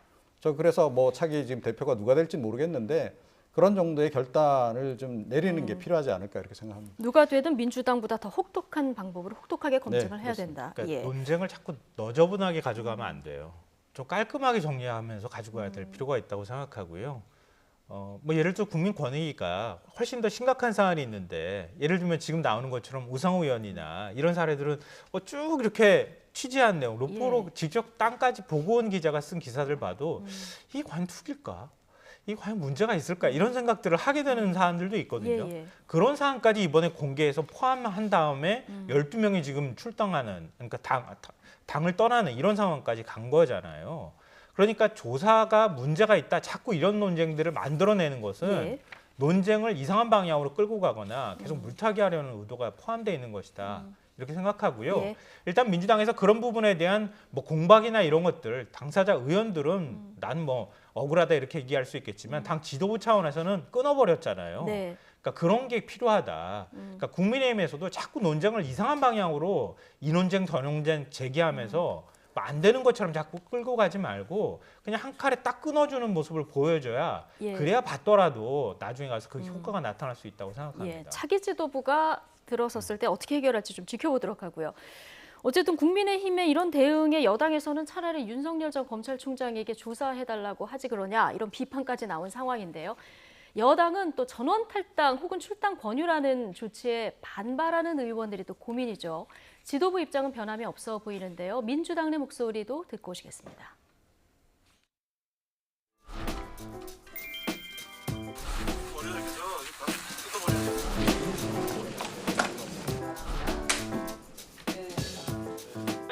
저 그래서 뭐 차기 지금 대표가 누가 될지 모르겠는데 그런 정도의 결단을 좀 내리는 게 필요하지 않을까 이렇게 생각합니다. 누가 되든 민주당보다 더 혹독한 방법으로 혹독하게 검증을 해야 그렇습니다. 된다. 그러니까 예. 논쟁을 자꾸 너저분하게 가져가면 안 돼요. 좀 깔끔하게 정리하면서 가지고 가야 될 필요가 있다고 생각하고요. 뭐 예를 들어 국민권익위가 훨씬 더 심각한 사안이 있는데 예를 들면 지금 나오는 것처럼 우상호 의원이나 이런 사례들은 쭉 이렇게 취재한 내용, 로포로 직접 땅까지 보고 온 기자가 쓴 기사들 봐도 이 과연 투기일까? 이 과연 문제가 있을까? 이런 생각들을 하게 되는 사안들도 있거든요. 예, 예. 그런 사안까지 이번에 공개해서 포함한 다음에 12명이 지금 출당하는, 그러니까 당을 떠나는 이런 상황까지 간 거잖아요. 그러니까 조사가 문제가 있다. 자꾸 이런 논쟁들을 만들어내는 것은 예. 논쟁을 이상한 방향으로 끌고 가거나 계속 물타기 하려는 의도가 포함되어 있는 것이다. 이렇게 생각하고요. 예. 일단 민주당에서 그런 부분에 대한 뭐 공박이나 이런 것들 당사자 의원들은 난 뭐 억울하다 이렇게 얘기할 수 있겠지만 당 지도부 차원에서는 끊어버렸잖아요. 네. 그러니까 그런 게 필요하다. 그러니까 국민의힘에서도 자꾸 논쟁을 이상한 방향으로 이 논쟁 저 논쟁 제기하면서 안 되는 것처럼 자꾸 끌고 가지 말고 그냥 한 칼에 딱 끊어주는 모습을 보여줘야 예. 그래야 받더라도 나중에 가서 그 효과가 나타날 수 있다고 생각합니다. 예. 차기 지도부가 들어섰을 때 어떻게 해결할지 좀 지켜보도록 하고요. 어쨌든 국민의힘의 이런 대응에 여당에서는 차라리 윤석열 전 검찰총장에게 조사해달라고 하지 그러냐 이런 비판까지 나온 상황인데요. 여당은 또 전원 탈당 혹은 출당 권유라는 조치에 반발하는 의원들이 또 고민이죠. 지도부 입장은 변함이 없어 보이는데요. 민주당 내 목소리도 듣고 오시겠습니다.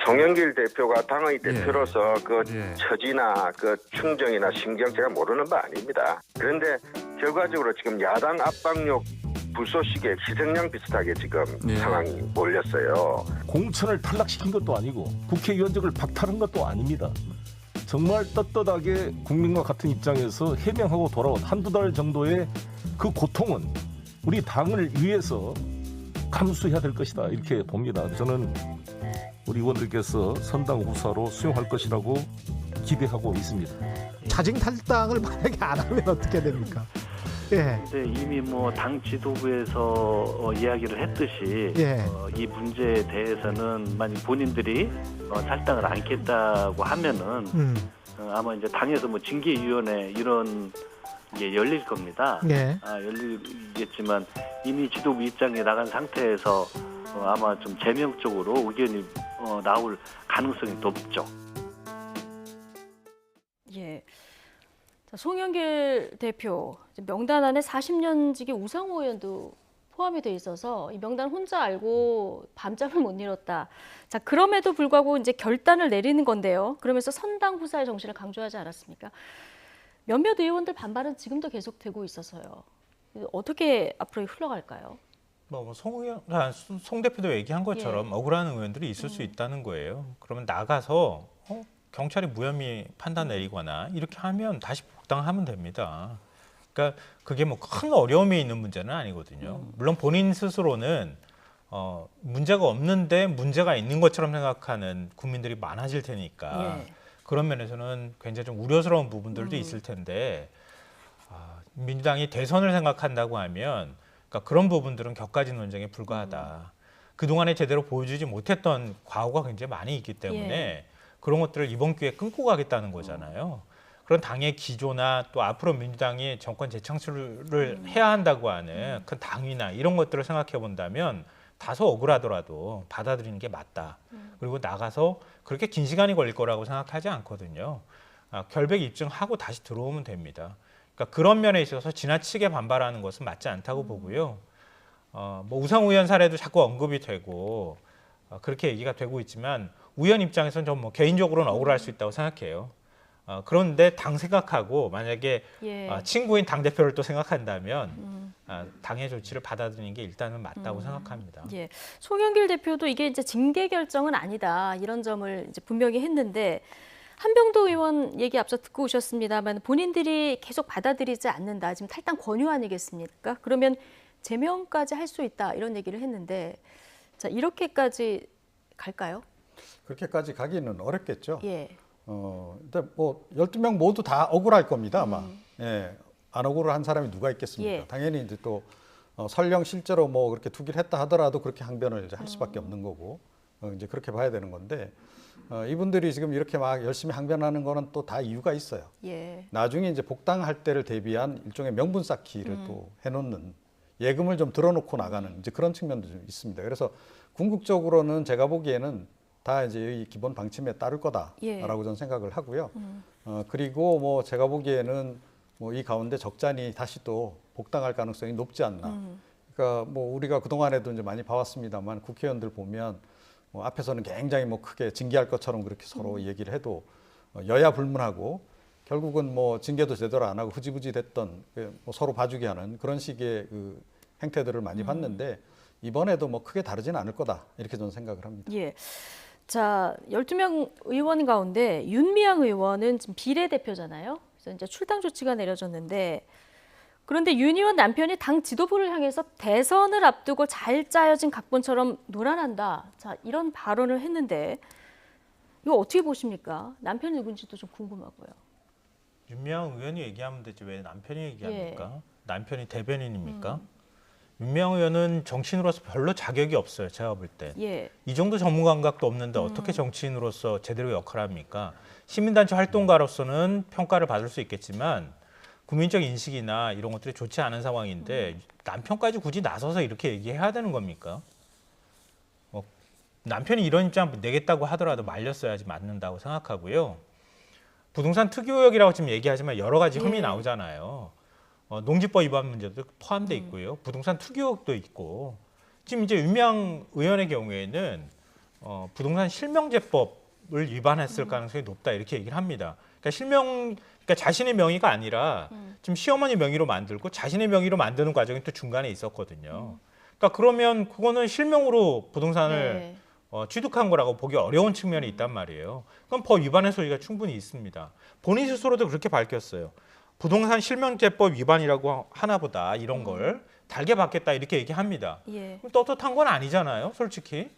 송영길 대표가 당의 대표로서 그 처지나 그 충정이나 신경 제가 모르는 바 아닙니다. 그런데 결과적으로 지금 야당 압박력 불쏘시개 희생양 비슷하게 지금 상황이 몰렸어요. 공천을 탈락시킨 것도 아니고 국회의원직을 박탈한 것도 아닙니다. 정말 떳떳하게 국민과 같은 입장에서 해명하고 돌아온 한두 달 정도의 그 고통은 우리 당을 위해서 감수해야 될 것이다 이렇게 봅니다. 저는 우리 의원들께서 선당 후사로 수용할 것이라고 기대하고 있습니다. 자진 탈당을 만약에 안 하면 어떻게 됩니까? 예. 근데 이미 뭐 당 지도부에서 이야기를 했듯이 이 문제에 대해서는 만약 본인들이 탈당을 않겠다고 하면은 아마 이제 당에서 뭐 징계위원회 이런 게 열릴 겁니다. 열리겠지만 이미 지도부 입장에 나간 상태에서 아마 좀 제명적으로 의견이 나올 가능성이 높죠. 예. 자, 송영길 대표 명단 안에 40년직의 우상호 의원도 포함이 돼 있어서 이 명단 혼자 알고 밤잠을 못 이뤘다. 자, 그럼에도 불구하고 이제 결단을 내리는 건데요. 그러면서 선당 후사의 정신을 강조하지 않았습니까? 몇몇 의원들 반발은 지금도 계속되고 있어서요. 어떻게 앞으로 흘러갈까요? 송 대표도 얘기한 것처럼 억울한 의원들이 있을 수 있다는 거예요. 그러면 나가서 경찰이 무혐의 판단 내리거나 이렇게 하면 다시 복당하면 됩니다. 그러니까 그게 뭐 큰 어려움이 있는 문제는 아니거든요. 물론 본인 스스로는 문제가 없는데 문제가 있는 것처럼 생각하는 국민들이 많아질 테니까 그런 면에서는 굉장히 좀 우려스러운 부분들도 있을 텐데 민주당이 대선을 생각한다고 하면 그러니까 그런 부분들은 격가지 논쟁에 불과하다. 그동안에 제대로 보여주지 못했던 과오가 굉장히 많이 있기 때문에 그런 것들을 이번 기회에 끊고 가겠다는 거잖아요. 그런 당의 기조나 또 앞으로 민주당이 정권 재창출을 해야 한다고 하는 그 당위나 이런 것들을 생각해 본다면 다소 억울하더라도 받아들이는 게 맞다. 그리고 나가서 그렇게 긴 시간이 걸릴 거라고 생각하지 않거든요. 결백 입증하고 다시 들어오면 됩니다. 그러니까 그런 면에 있어서 지나치게 반발하는 것은 맞지 않다고 보고요. 뭐 우상호 의원 사례도 자꾸 언급이 되고 그렇게 얘기가 되고 있지만 의원 입장에서는 좀 뭐 개인적으로는 억울할 수 있다고 생각해요. 그런데 당 생각하고 만약에 친구인 당대표를 또 생각한다면 당의 조치를 받아들이는 게 일단은 맞다고 생각합니다. 송영길 대표도 이게 이제 징계 결정은 아니다 이런 점을 이제 분명히 했는데 한병도 의원 얘기 앞서 듣고 오셨습니다만 본인들이 계속 받아들이지 않는다. 지금 탈당 권유 아니겠습니까? 그러면 제명까지 할 수 있다 이런 얘기를 했는데 자 이렇게까지 갈까요? 그렇게까지 가기는 어렵겠죠. 일단 뭐 12명 모두 다 억울할 겁니다 아마. 안 억울한 사람이 누가 있겠습니까? 당연히 이제 또 설령 실제로 뭐 그렇게 투기를 했다 하더라도 그렇게 항변을 이제 할 수밖에 없는 거고 이제 그렇게 봐야 되는 건데. 이분들이 지금 이렇게 막 열심히 항변하는 거는 또 다 이유가 있어요. 나중에 이제 복당할 때를 대비한 일종의 명분 쌓기를 또 해놓는 예금을 좀 들어놓고 나가는 이제 그런 측면도 좀 있습니다. 그래서 궁극적으로는 제가 보기에는 다 이제 이 기본 방침에 따를 거다라고 저는 생각을 하고요. 그리고 뭐 제가 보기에는 뭐 이 가운데 적잖이 다시 또 복당할 가능성이 높지 않나. 그러니까 뭐 우리가 그 동안에도 이제 많이 봐왔습니다만 국회의원들 보면. 뭐 앞에서는 굉장히 뭐 크게 징계할 것처럼 그렇게 서로 얘기를 해도 여야 불문하고 결국은 뭐 징계도 제대로 안 하고 흐지부지 됐던 뭐 서로 봐주게 하는 그런 식의 그 행태들을 많이 봤는데 이번에도 뭐 크게 다르지는 않을 거다 이렇게 저는 생각을 합니다. 자 12명 의원 가운데 윤미향 의원은 지금 비례대표잖아요. 그래서 이제 출당 조치가 내려졌는데 그런데 윤 의원 남편이 당 지도부를 향해서 대선을 앞두고 잘 짜여진 각본처럼 놀아난다. 자, 이런 발언을 했는데 이거 어떻게 보십니까? 남편이 누군지도 좀 궁금하고요. 윤미향 의원이 얘기하면 되지 왜 남편이 얘기합니까? 남편이 대변인입니까? 윤미향 의원은 정치인으로서 별로 자격이 없어요. 제가 볼 때. 이 정도 전문 감각도 없는데 어떻게 정치인으로서 제대로 역할을 합니까? 시민단체 활동가로서는 평가를 받을 수 있겠지만 국민적 인식이나 이런 것들이 좋지 않은 상황인데 남편까지 굳이 나서서 이렇게 얘기해야 되는 겁니까? 남편이 이런 입장 내겠다고 하더라도 말렸어야지 맞는다고 생각하고요. 부동산 특이 의혹이라고 지금 얘기하지만 여러 가지 혐의 나오잖아요. 농지법 위반 문제도 포함돼 있고요. 부동산 투기 의혹도 있고 지금 이제 윤미향 의원의 경우에는 부동산 실명제법을 위반했을 가능성이 높다 이렇게 얘기를 합니다. 그러니까 자신의 명의가 아니라 지금 시어머니 명의로 만들고 자신의 명의로 만드는 과정이 또 중간에 있었거든요. 그러니까 그러면 그거는 실명으로 부동산을 취득한 거라고 보기 어려운 측면이 있단 말이에요. 그럼 법 위반의 소지가 충분히 있습니다. 본인 스스로도 그렇게 밝혔어요. 부동산 실명제법 위반이라고 하나보다 이런 걸 달게 받겠다 이렇게 얘기합니다. 그럼 떳떳한 건 아니잖아요, 솔직히.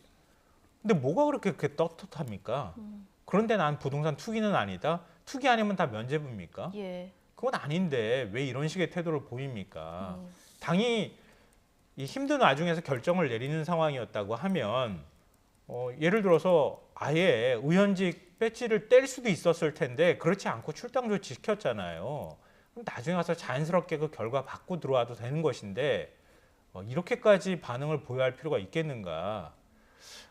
근데 뭐가 그렇게 떳떳합니까? 그런데 난 부동산 투기는 아니다. 투기 아니면 다 면죄부입니까? 그건 아닌데 왜 이런 식의 태도를 보입니까? 당이 이 힘든 와중에서 결정을 내리는 상황이었다고 하면 예를 들어서 아예 의원직 배지를 뗄 수도 있었을 텐데 그렇지 않고 출당 조치 시켰잖아요. 그럼 나중에 가서 자연스럽게 그 결과 받고 들어와도 되는 것인데 이렇게까지 반응을 보여야 할 필요가 있겠는가?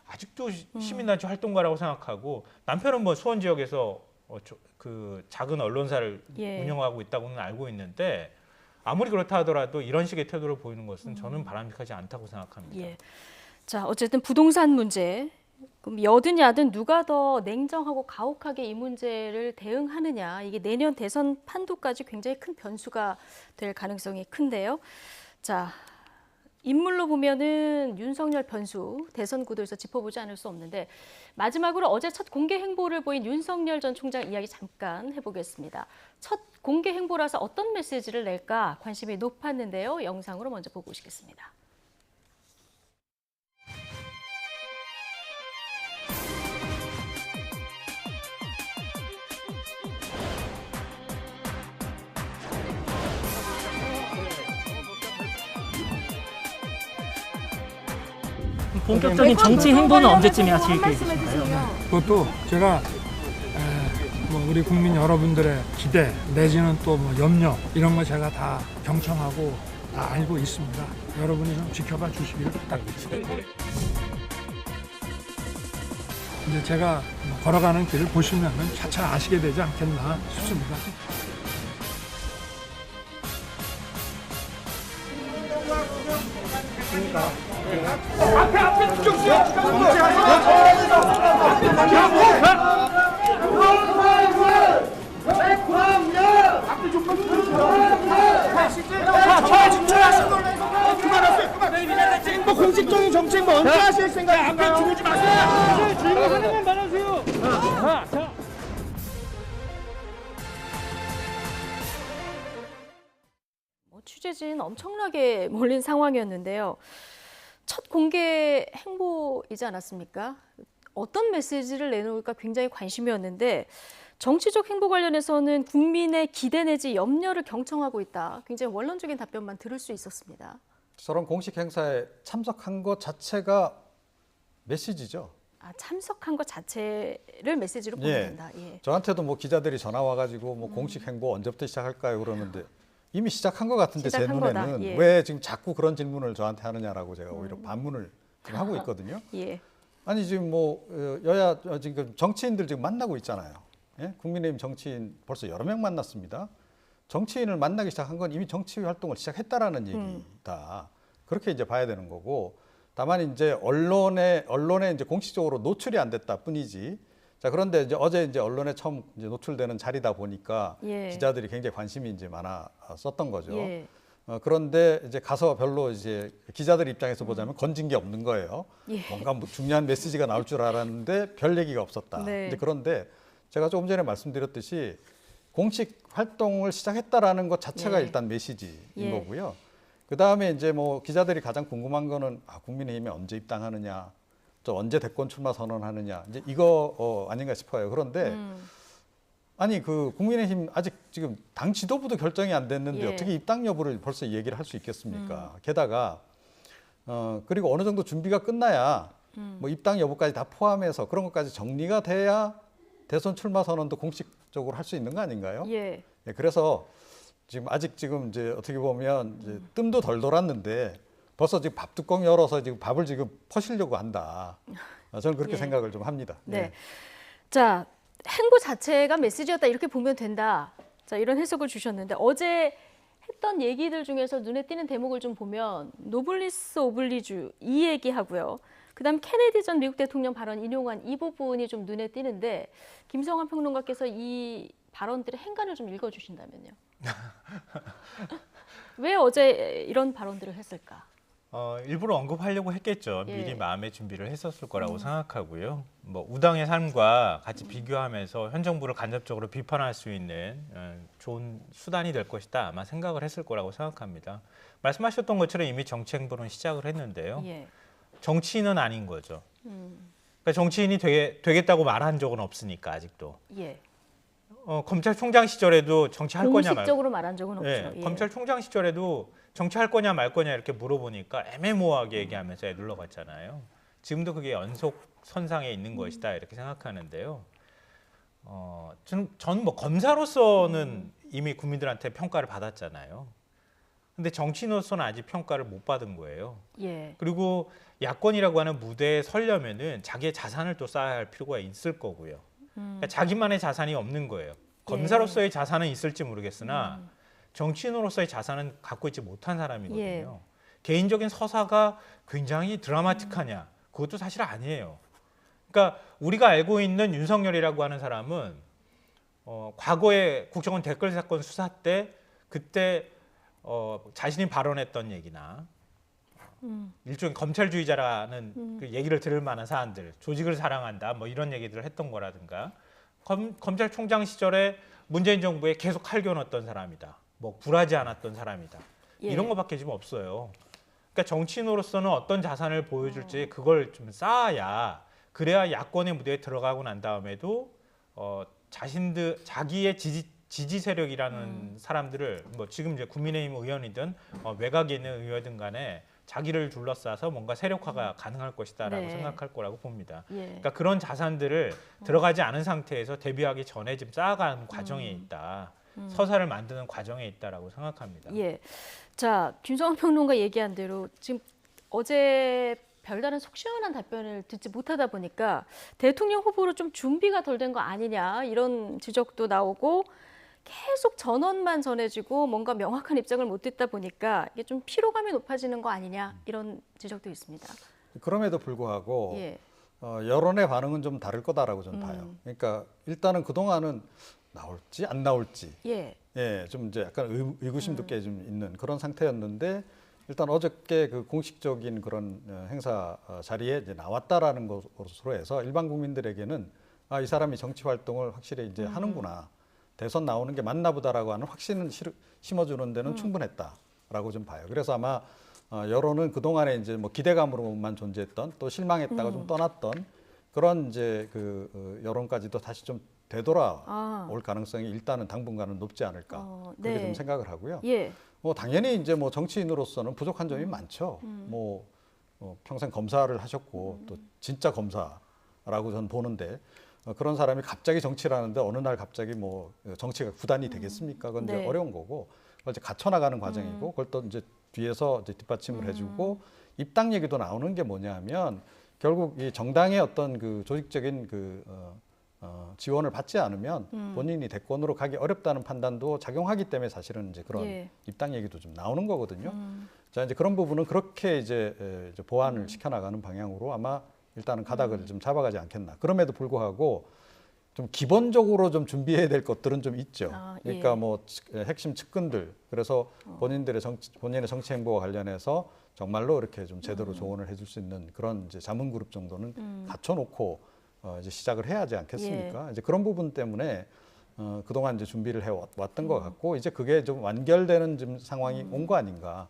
아직도 시민단체 활동가라고 생각하고 남편은 뭐 수원 지역에서 그 작은 언론사를 운영하고 있다고는 알고 있는데 아무리 그렇다 하더라도 이런 식의 태도를 보이는 것은 저는 바람직하지 않다고 생각합니다. 자, 어쨌든 부동산 문제. 그럼 여든 야든 누가 더 냉정하고 가혹하게 이 문제를 대응하느냐. 이게 내년 대선 판도까지 굉장히 큰 변수가 될 가능성이 큰데요. 자, 인물로 보면은 윤석열 변수 대선 구도에서 짚어보지 않을 수 없는데 마지막으로 어제 첫 공개 행보를 보인 윤석열 전 총장 이야기 잠깐 해보겠습니다. 첫 공개 행보라서 어떤 메시지를 낼까 관심이 높았는데요. 영상으로 먼저 보고 오시겠습니다. 본격적인 정치 행보는 언제쯤에 하실 계획이신가요? 그것도 제가 뭐 우리 국민 여러분들의 기대 내지는 또 뭐 염려 이런 거 제가 다 경청하고 다 알고 있습니다. 여러분이 좀 지켜봐 주시기를 부탁드립니다. 이제 제가 걸어가는 길을 보시면 차차 아시게 되지 않겠나 싶습니다. 앞에 주정수요. 뭐 공식적인 정책 뭐 언제 하실 생각인가요? 앞에 들어오지 마세요. 질문 하나만 말하세요. 자. 취재진 엄청나게 몰린 상황이었는데요. 첫 공개 행보이지 않았습니까? 어떤 메시지를 내놓을까 굉장히 관심이었는데 정치적 행보 관련해서는 국민의 기대 내지 염려를 경청하고 있다. 굉장히 원론적인 답변만 들을 수 있었습니다. 저런 공식 행사에 참석한 것 자체가 메시지죠. 참석한 것 자체를 메시지로 보면 된다. 예. 저한테도 뭐 기자들이 전화 와가지고 뭐 공식 행보 언제부터 시작할까요? 그러는데 이미 시작한 것 같은데 제 눈에는 왜 지금 자꾸 그런 질문을 저한테 하느냐라고 제가 오히려 반문을 지금 하고 있거든요. 아니 지금 뭐 여야 지금 정치인들 지금 만나고 있잖아요. 예? 국민의힘 정치인 벌써 여러 명 만났습니다. 정치인을 만나기 시작한 건 이미 정치 활동을 시작했다라는 얘기다. 그렇게 이제 봐야 되는 거고, 다만 이제 언론에 이제 공식적으로 노출이 안 됐다 뿐이지. 자, 그런데 이제 어제 이제 언론에 처음 이제 노출되는 자리다 보니까 기자들이 굉장히 관심이 이제 많았었던 거죠. 그런데 이제 가서 별로 이제 기자들 입장에서 보자면 건진 게 없는 거예요. 뭔가 뭐 중요한 메시지가 나올 줄 알았는데 별 얘기가 없었다. 이제 그런데 제가 조금 전에 말씀드렸듯이 공식 활동을 시작했다라는 것 자체가 일단 메시지인 거고요. 그 다음에 이제 뭐 기자들이 가장 궁금한 거는 국민의힘에 언제 입당하느냐, 또 언제 대권 출마 선언하느냐, 이제 이거 아닌가 싶어요. 그런데 아니 그 국민의힘 아직 지금 당 지도부도 결정이 안 됐는데 어떻게 입당 여부를 벌써 얘기를 할 수 있겠습니까? 게다가 그리고 어느 정도 준비가 끝나야 뭐 입당 여부까지 다 포함해서 그런 것까지 정리가 돼야 대선 출마 선언도 공식적으로 할 수 있는 거 아닌가요? 그래서 지금 아직 지금 이제 어떻게 보면 이제 뜸도 덜 돌았는데 벌써 지금 밥 뚜껑 열어서 지금 밥을 지금 퍼시려고 한다. 저는 그렇게 생각을 좀 합니다. 자, 행보 자체가 메시지였다 이렇게 보면 된다. 자, 이런 해석을 주셨는데 어제 했던 얘기들 중에서 눈에 띄는 대목을 좀 보면 노블리스 오블리주 이 얘기하고요. 그다음 케네디 전 미국 대통령 발언 인용한 이 부분이 좀 눈에 띄는데 김성환 평론가께서 이 발언들의 행간을 좀 읽어주신다면요. 왜 어제 이런 발언들을 했을까? 일부러 언급하려고 했겠죠. 미리 마음의 준비를 했었을 거라고 생각하고요. 뭐 우당의 삶과 같이 비교하면서 현 정부를 간접적으로 비판할 수 있는 좋은 수단이 될 것이다 아마 생각을 했을 거라고 생각합니다. 말씀하셨던 것처럼 이미 정치 행보는 시작을 했는데요. 정치인은 아닌 거죠. 그러니까 정치인이 되겠다고 말한 적은 없으니까 아직도. 검찰총장 시절에도 정치할 거냐 말 공식적으로 말한 적은 없죠. 검찰총장 시절에도 정치할 거냐 말 거냐 이렇게 물어보니까 애매모호하게 얘기하면서 눌러갔잖아요. 지금도 그게 연속선상에 있는 것이다 이렇게 생각하는데요. 저는 뭐 검사로서는 이미 국민들한테 평가를 받았잖아요. 근데 정치인으로서는 아직 평가를 못 받은 거예요. 그리고 야권이라고 하는 무대에 서려면은 자기의 자산을 또 쌓아야 할 필요가 있을 거고요. 그러니까 자기만의 자산이 없는 거예요. 검사로서의 자산은 있을지 모르겠으나 정치인으로서의 자산은 갖고 있지 못한 사람이거든요. 개인적인 서사가 굉장히 드라마틱하냐? 그것도 사실 아니에요. 그러니까 우리가 알고 있는 윤석열이라고 하는 사람은 과거에 국정원 댓글 사건 수사 때 그때 자신이 발언했던 얘기나 일종의 검찰주의자라는 그 얘기를 들을 만한 사안들, 조직을 사랑한다, 뭐 이런 얘기들을 했던 거라든가, 검찰총장 시절에 문재인 정부에 계속 칼교 넣었던 사람이다, 뭐 굴하지 않았던 사람이다, 이런 거밖에 지금 없어요. 그러니까 정치인으로서는 어떤 자산을 보여줄지 그걸 좀 쌓아야, 그래야 야권의 무대에 들어가고 난 다음에도 자기의 지지 세력이라는 사람들을, 뭐 지금 이제 국민의힘 의원이든 외곽에 있는 의원이든 간에 자기를 둘러싸서 뭔가 세력화가 가능할 것이다라고 생각할 거라고 봅니다. 그러니까 그런 자산들을 들어가지 않은 상태에서 데뷔하기 전에 지금 쌓아가는 과정에 있다. 서사를 만드는 과정에 있다라고 생각합니다. 예. 자, 김성환 평론가 얘기한 대로 지금 어제 별다른 속 시원한 답변을 듣지 못하다 보니까 대통령 후보로 좀 준비가 덜 된 거 아니냐, 이런 지적도 나오고, 계속 전언만 전해지고 뭔가 명확한 입장을 못 듣다 보니까 이게 좀 피로감이 높아지는 거 아니냐, 이런 지적도 있습니다. 그럼에도 불구하고 여론의 반응은 좀 다를 거다라고 저는 봐요. 그러니까 일단은 그동안은 나올지 안 나올지 좀 이제 약간 의구심도 꽤 좀 있는 그런 상태였는데, 일단 어저께 그 공식적인 그런 행사 자리에 이제 나왔다라는 것으로 해서 일반 국민들에게는 이 사람이 정치 활동을 확실히 이제 하는구나, 대선 나오는 게 맞나 보다라고 하는 확신을 심어주는 데는 충분했다라고 좀 봐요. 그래서 아마 여론은 그동안에 이제 뭐 기대감으로만 존재했던, 또 실망했다가 좀 떠났던 그런 이제 그 여론까지도 다시 좀 되돌아올 가능성이 일단은 당분간은 높지 않을까, 그렇게 좀 생각을 하고요. 뭐 당연히 이제 뭐 정치인으로서는 부족한 점이 많죠. 뭐 평생 검사를 하셨고 또 진짜 검사라고 저는 보는데, 그런 사람이 갑자기 정치를 하는데 어느 날 갑자기 뭐 정치가 구단이 되겠습니까? 그건 이제 어려운 거고, 그걸 이제 갖춰나가는 과정이고, 그걸 또 이제 뒤에서 이제 뒷받침을 해주고, 입당 얘기도 나오는 게 뭐냐면, 결국 이 정당의 어떤 그 조직적인 그 지원을 받지 않으면 본인이 대권으로 가기 어렵다는 판단도 작용하기 때문에 사실은 이제 그런 입당 얘기도 좀 나오는 거거든요. 자, 이제 그런 부분은 그렇게 이제 보완을 시켜나가는 방향으로 아마 일단은 가닥을 좀 잡아가지 않겠나. 그럼에도 불구하고 좀 기본적으로 좀 준비해야 될 것들은 좀 있죠. 그러니까 뭐 핵심 측근들, 그래서 본인의 정치 행보와 관련해서 정말로 이렇게 좀 제대로 조언을 해줄 수 있는 그런 이제 자문 그룹 정도는 갖춰놓고 이제 시작을 해야 하지 않겠습니까? 이제 그런 부분 때문에 그동안 이제 준비를 해왔던 것 같고, 이제 그게 좀 완결되는 좀 상황이 온 거 아닌가,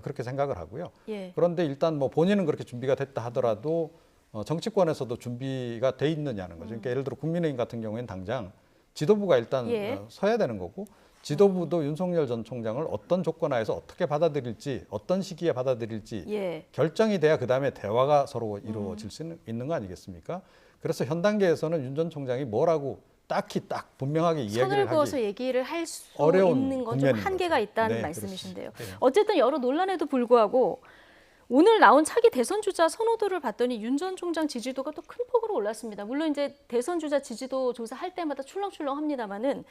그렇게 생각을 하고요. 그런데 일단 뭐 본인은 그렇게 준비가 됐다 하더라도 정치권에서도 준비가 돼 있느냐는 거죠. 그러니까 예를 들어 국민의힘 같은 경우에는 당장 지도부가 일단 서야 되는 거고, 지도부도 윤석열 전 총장을 어떤 조건 하에서 어떻게 받아들일지, 어떤 시기에 받아들일지 결정이 돼야 그다음에 대화가 서로 이루어질 수 있는 거 아니겠습니까? 그래서 현 단계에서는 윤 전 총장이 뭐라고 딱히 딱 분명하게 이야기를 선을 그어서 하기 얘기를 할 수 어려운 있는 건 좀 한계가 있다는 네, 말씀이신데요. 그렇습니다. 어쨌든 여러 논란에도 불구하고 오늘 나온 차기 대선 주자 선호도를 봤더니 윤 전 총장 지지도가 또 큰 폭으로 올랐습니다. 물론 이제 대선 주자 지지도 조사할 때마다 출렁출렁합니다만은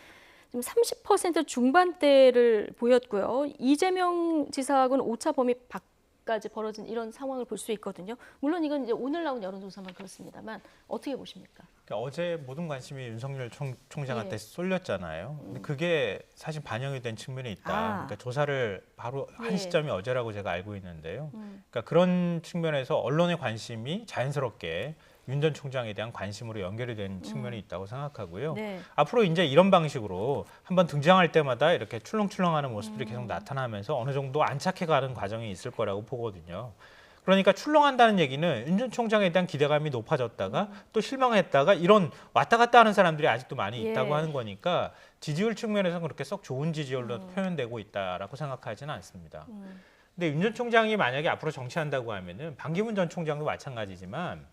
지금 30% 중반대를 보였고요. 이재명 지사하고는 오차 범위 밖까지 벌어진 이런 상황을 볼 수 있거든요. 물론 이건 이제 오늘 나온 여론조사만 그렇습니다만 어떻게 보십니까? 그러니까 어제 모든 관심이 윤석열 총장한테 쏠렸잖아요. 근데 그게 사실 반영이 된 측면이 있다. 그러니까 조사를 바로 한 시점이 어제라고 제가 알고 있는데요. 그러니까 그런 측면에서 언론의 관심이 자연스럽게 윤 전 총장에 대한 관심으로 연결이 된 측면이 있다고 생각하고요. 앞으로 이제 이런 방식으로 한번 등장할 때마다 이렇게 출렁출렁하는 모습들이 계속 나타나면서 어느 정도 안착해가는 과정이 있을 거라고 보거든요. 그러니까 출렁한다는 얘기는 윤 전 총장에 대한 기대감이 높아졌다가 또 실망했다가 이런 왔다 갔다 하는 사람들이 아직도 많이 있다고 하는 거니까 지지율 측면에서는 그렇게 썩 좋은 지지율로 표현되고 있다라고 생각하지는 않습니다. 근데 윤 전 총장이 만약에 앞으로 정치한다고 하면은 반기문 전 총장도 마찬가지지만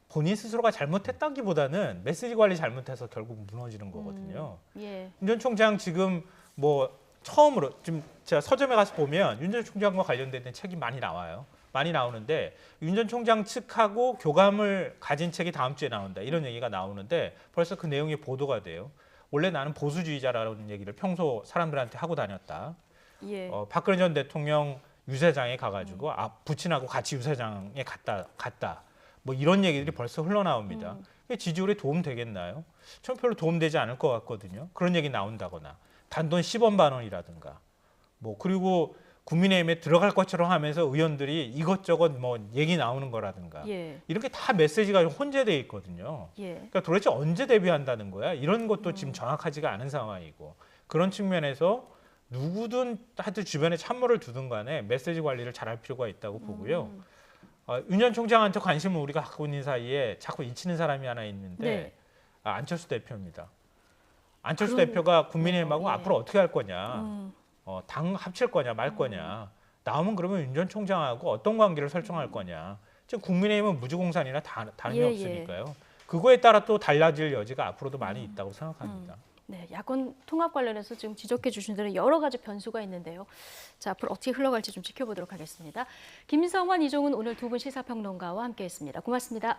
본인 스스로가 잘못했다기보다는 메시지 관리 잘못해서 결국 무너지는 거거든요. 윤 전 총장 지금 뭐 처음으로 지금 제가 서점에 가서 보면 윤 전 총장과 관련된 책이 많이 나와요. 많이 나오는데 윤 전 총장 측하고 교감을 가진 책이 다음 주에 나온다, 이런 얘기가 나오는데 벌써 그 내용이 보도가 돼요. 원래 나는 보수주의자라는 얘기를 평소 사람들한테 하고 다녔다. 박근혜 전 대통령 유세장에 가가지고 부친하고 같이 유세장에 갔다. 뭐 이런 얘기들이 벌써 흘러나옵니다. 지지율에 도움 되겠나요? 저는 별로 도움 되지 않을 것 같거든요. 그런 얘기 나온다거나. 단돈 10원 반원이라든가 뭐 그리고 국민의힘에 들어갈 것처럼 하면서 의원들이 이것저것 뭐 얘기 나오는 거라든가 예. 이렇게 다 메시지가 혼재돼 있거든요. 예. 그러니까 도대체 언제 데뷔한다는 거야? 이런 것도 지금 정확하지가 않은 상황이고 그런 측면에서 누구든 하여튼 주변에 참모를 두든 간에 메시지 관리를 잘할 필요가 있다고 보고요. 윤 전 총장한테 관심을 우리가 갖고 있는 사이에 자꾸 잊히는 사람이 하나 있는데 네. 안철수 대표입니다. 안철수 대표가 국민의힘하고 예. 앞으로 어떻게 할 거냐, 당 합칠 거냐 말 거냐, 나오면 그러면 윤 전 총장하고 어떤 관계를 설정할 거냐. 지금 국민의힘은 무주공산이나 다름이 예, 없으니까요. 그거에 따라 또 달라질 여지가 앞으로도 많이 있다고 생각합니다. 네, 야권 통합 관련해서 지금 지적해 주신 대로 여러 가지 변수가 있는데요. 자, 앞으로 어떻게 흘러갈지 좀 지켜보도록 하겠습니다. 김성환, 이종훈 오늘 두 분 시사평론가와 함께했습니다. 고맙습니다.